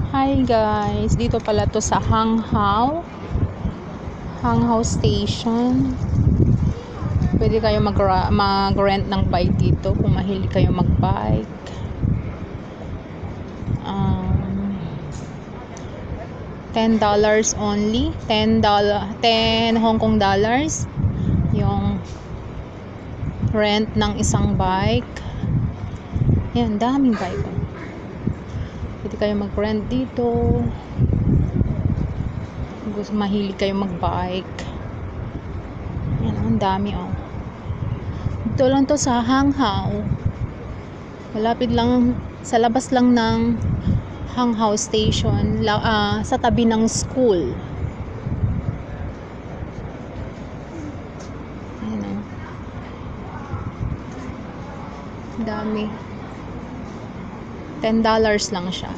Hi guys, dito pala to sa Hanghao Station. Pwede kayo mag-rent ng bike dito kung mahilig kayo mag-bike. $10 only, $10 Hong Kong dollars yung rent ng isang bike. Yan, daming bike. Pwede kayo mag-rent dito. Gusto mahilig kayo mag-bike. Yan, ang dami oh. Dito lang to sa Hanghao. Malapit lang, sa labas lang ng Hanghao Station, sa tabi ng school. Ayan oh. Dami. $10 lang siya.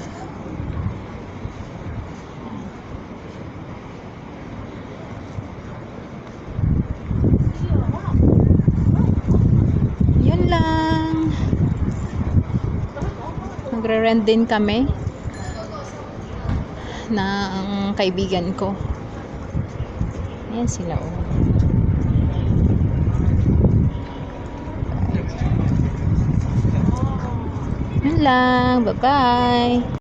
Yun lang. Magre-rent din kami ng kaibigan ko. Ayan sila oh. Yun lang. Bye-bye.